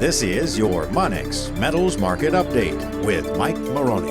This is your Monex Metals Market Update with Mike Maroney.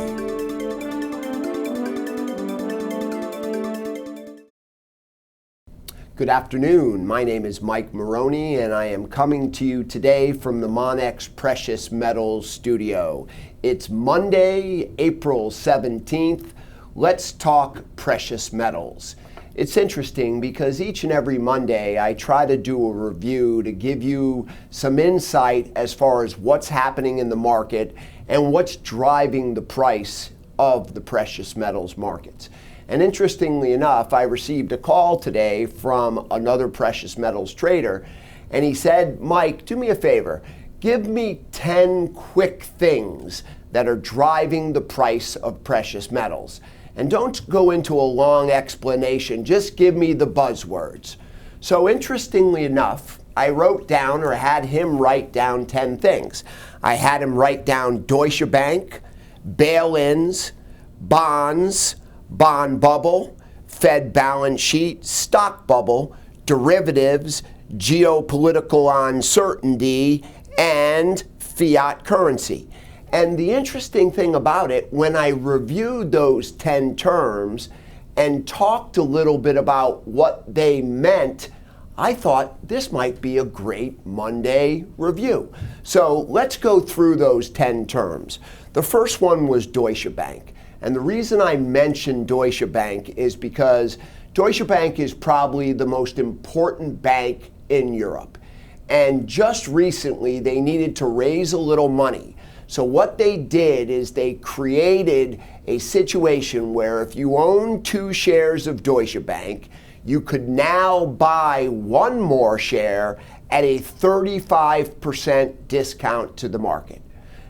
Good afternoon. My name is Mike Maroney, and I am coming to you today from the Monex Precious Metals Studio. It's Monday, April 17th. Let's talk precious metals. It's interesting because each and every Monday I try to do a review to give you some insight as far as what's happening in the market and what's driving the price of the precious metals markets. And interestingly enough, I received a call today from another precious metals trader, and he said, Mike, do me a favor, give me 10 quick things that are driving the price of precious metals. And don't go into a long explanation, just give me the buzzwords. So interestingly enough, I wrote down, or had him write down 10 things. I had him write down Deutsche Bank, bail-ins, bonds, bond bubble, Fed balance sheet, stock bubble, derivatives, geopolitical uncertainty, and fiat currency. And the interesting thing about it, when I reviewed those 10 terms and talked a little bit about what they meant, I thought this might be a great Monday review. So let's go through those 10 terms. The first one was Deutsche Bank. And the reason I mentioned Deutsche Bank is because Deutsche Bank is probably the most important bank in Europe. And just recently, they needed to raise a little money. So what they did is they created a situation where if you own 2 shares of Deutsche Bank, you could now buy 1 more share at a 35% discount to the market.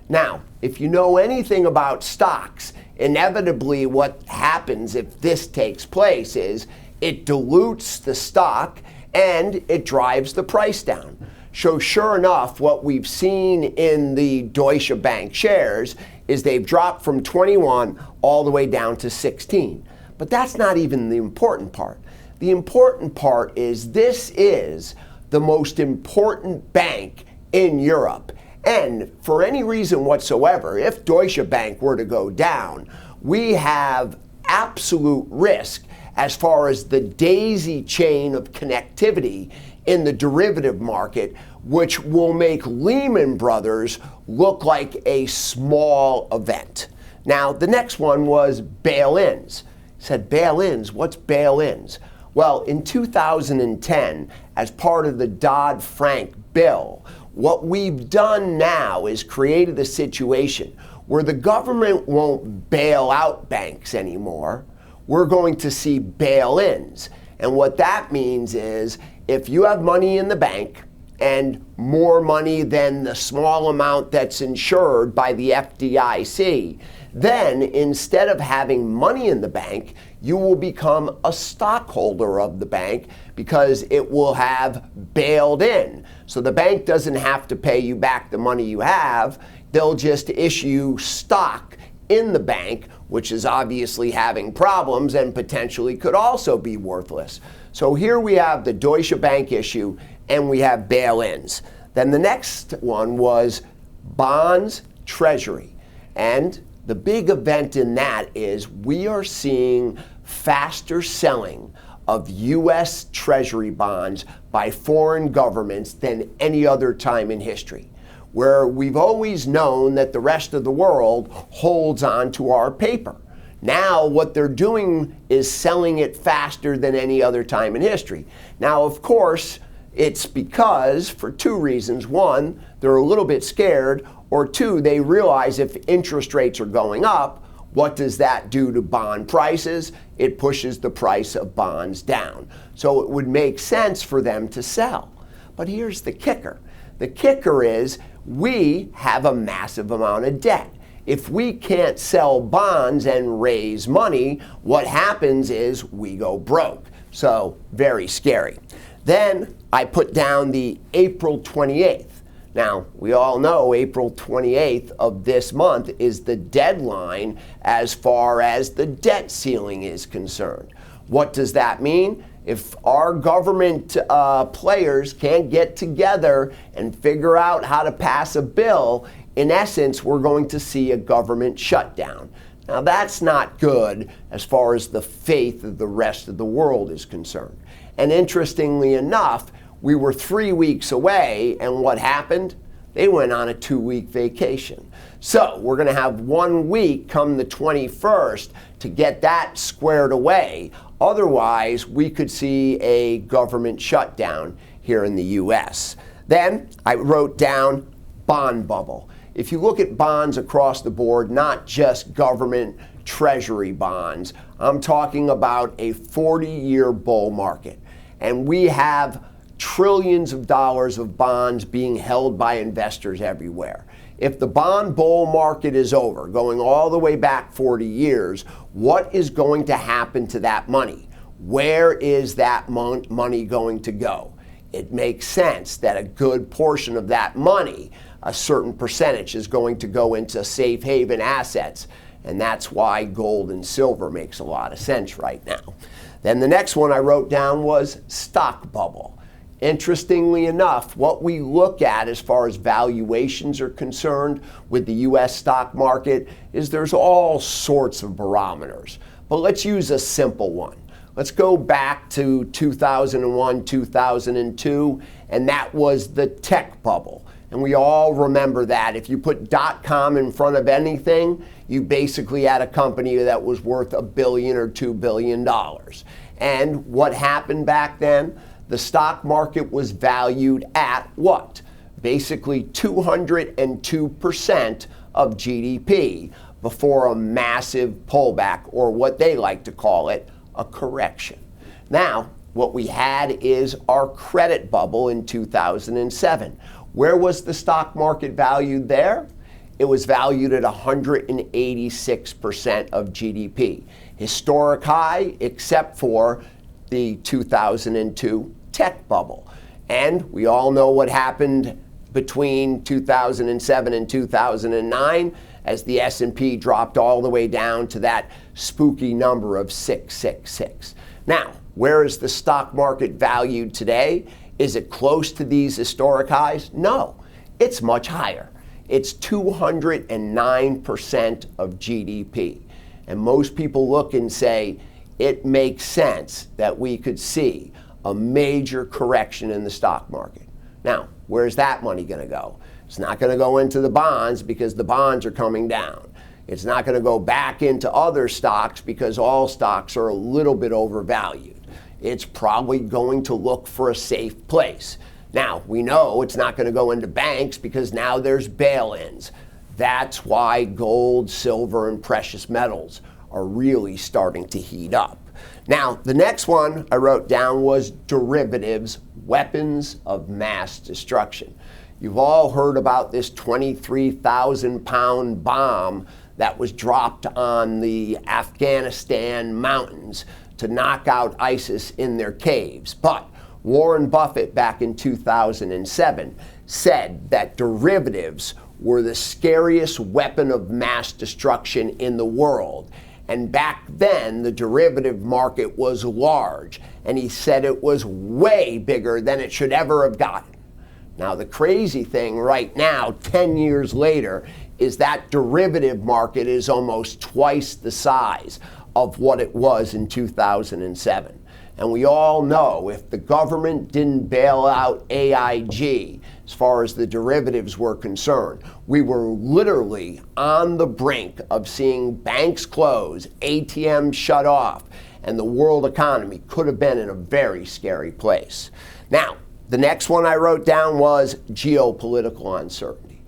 Now, if you know anything about stocks, inevitably what happens if this takes place is it dilutes the stock and it drives the price down. So sure enough, what we've seen in the Deutsche Bank shares is they've dropped from 21 all the way down to 16. But that's not even the important part. The important part is this is the most important bank in Europe. And for any reason whatsoever, if Deutsche Bank were to go down, we have absolute risk as far as the daisy chain of connectivity in the derivative market, which will make Lehman Brothers look like a small event. Now, the next one was bail-ins. He said, bail-ins? What's bail-ins? Well, in 2010, as part of the Dodd-Frank bill, what we've done now is created a situation where the government won't bail out banks anymore. We're going to see bail-ins. And what that means is if you have money in the bank and more money than the small amount that's insured by the FDIC, then instead of having money in the bank, you will become a stockholder of the bank because it will have bailed in. So the bank doesn't have to pay you back the money you have. They'll just issue stock in the bank, which is obviously having problems and potentially could also be worthless. So here we have the Deutsche Bank issue and we have bail-ins. Then the next one was bonds, treasury. And the big event in that is we are seeing faster selling of U.S. Treasury bonds by foreign governments than any other time in history, where we've always known that the rest of the world holds on to our paper. Now what they're doing is selling it faster than any other time in history. Now, of course, it's because for 2 reasons. 1, they're a little bit scared, or 2, they realize if interest rates are going up, what does that do to bond prices? It pushes the price of bonds down. So it would make sense for them to sell. But here's the kicker. The kicker is we have a massive amount of debt. If we can't sell bonds and raise money, what happens is we go broke. So very scary. Then I put down the April 28th. Now, we all know April 28th of this month is the deadline as far as the debt ceiling is concerned. What does that mean? If our government players can't get together and figure out how to pass a bill, in essence, we're going to see a government shutdown. Now, that's not good as far as the faith of the rest of the world is concerned. And interestingly enough, we were 3 weeks away, and what happened? They went on a 2-week vacation. So we're going to have 1 week come the 21st to get that squared away. Otherwise, we could see a government shutdown here in the U.S. Then I wrote down bond bubble. If you look at bonds across the board, not just government treasury bonds, I'm talking about a 40-year bull market. And we have trillions of dollars of bonds being held by investors everywhere. If the bond bull market is over, going all the way back 40 years, what is going to happen to that money? Where is that money going to go? It makes sense that a good portion of that money, a certain percentage, is going to go into safe haven assets. And that's why gold and silver makes a lot of sense right now. Then the next one I wrote down was stock bubble. Interestingly enough, what we look at as far as valuations are concerned with the U.S. stock market is there's all sorts of barometers. But let's use a simple one. Let's go back to 2001, 2002, and that was the tech bubble. And we all remember that. If you put .com in front of anything, you basically had a company that was worth $1 billion or $2 billion. And what happened back then? The stock market was valued at what? Basically 202% of GDP before a massive pullback, or what they like to call it, a correction. Now, what we had is our credit bubble in 2007. Where was the stock market valued there? It was valued at 186% of GDP. Historic high, except for the 2002 tech bubble. And we all know what happened between 2007 and 2009 as the S&P dropped all the way down to that spooky number of 666. Now, where is the stock market valued today? Is it close to these historic highs? No, it's much higher. It's 209% of GDP. And most people look and say, it makes sense that we could see a major correction in the stock market. Now, where's that money going to go? It's not going to go into the bonds because the bonds are coming down. It's not going to go back into other stocks because all stocks are a little bit overvalued. It's probably going to look for a safe place. Now, we know it's not going to go into banks because now there's bail-ins. That's why gold, silver, and precious metals are really starting to heat up. Now, the next one I wrote down was derivatives, weapons of mass destruction. You've all heard about this 23,000-pound bomb that was dropped on the Afghanistan mountains to knock out ISIS in their caves. But Warren Buffett back in 2007 said that derivatives were the scariest weapon of mass destruction in the world. And back then, the derivative market was large, and he said it was way bigger than it should ever have gotten. Now, the crazy thing right now, 10 years later, is that derivative market is almost twice the size of what it was in 2007. And we all know if the government didn't bail out AIG, as far as the derivatives were concerned, we were literally on the brink of seeing banks close, ATMs shut off, and the world economy could have been in a very scary place. Now, the next one I wrote down was geopolitical uncertainty.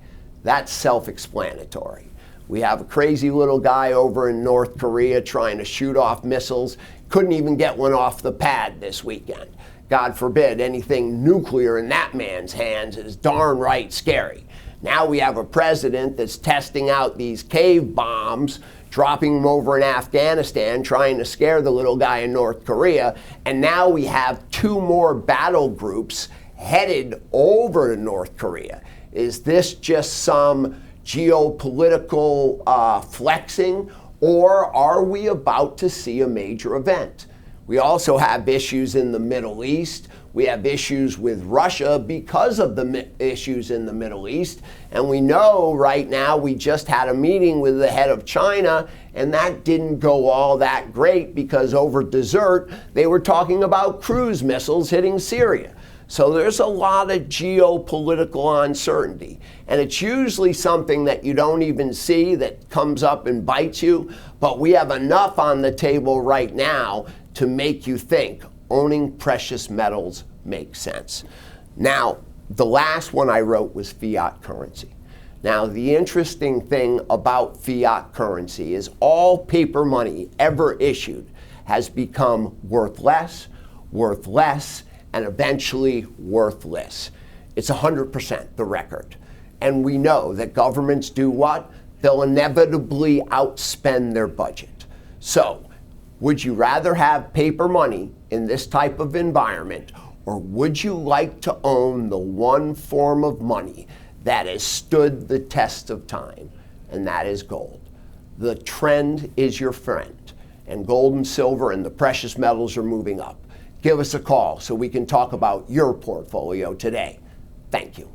That's self-explanatory. We have a crazy little guy over in North Korea trying to shoot off missiles. Couldn't even get one off the pad this weekend. God forbid anything nuclear in that man's hands is darn right scary. Now we have a president that's testing out these cave bombs, dropping them over in Afghanistan, trying to scare the little guy in North Korea. And now we have 2 more battle groups headed over to North Korea. Is this just some geopolitical flexing, or are we about to see a major event? We also have issues in the Middle East. We have issues with Russia because of the issues in the Middle East. And we know right now we just had a meeting with the head of China, and that didn't go all that great because over dessert, they were talking about cruise missiles hitting Syria. So there's a lot of geopolitical uncertainty. And it's usually something that you don't even see that comes up and bites you. But we have enough on the table right now to make you think owning precious metals makes sense. Now, the last one I wrote was fiat currency. Now, the interesting thing about fiat currency is all paper money ever issued has become worth less, and eventually worthless. It's 100% the record. And we know that governments do what? They'll inevitably outspend their budget. So, would you rather have paper money in this type of environment, or would you like to own the one form of money that has stood the test of time? And that is gold. The trend is your friend, and gold and silver and the precious metals are moving up. Give us a call so we can talk about your portfolio today. Thank you.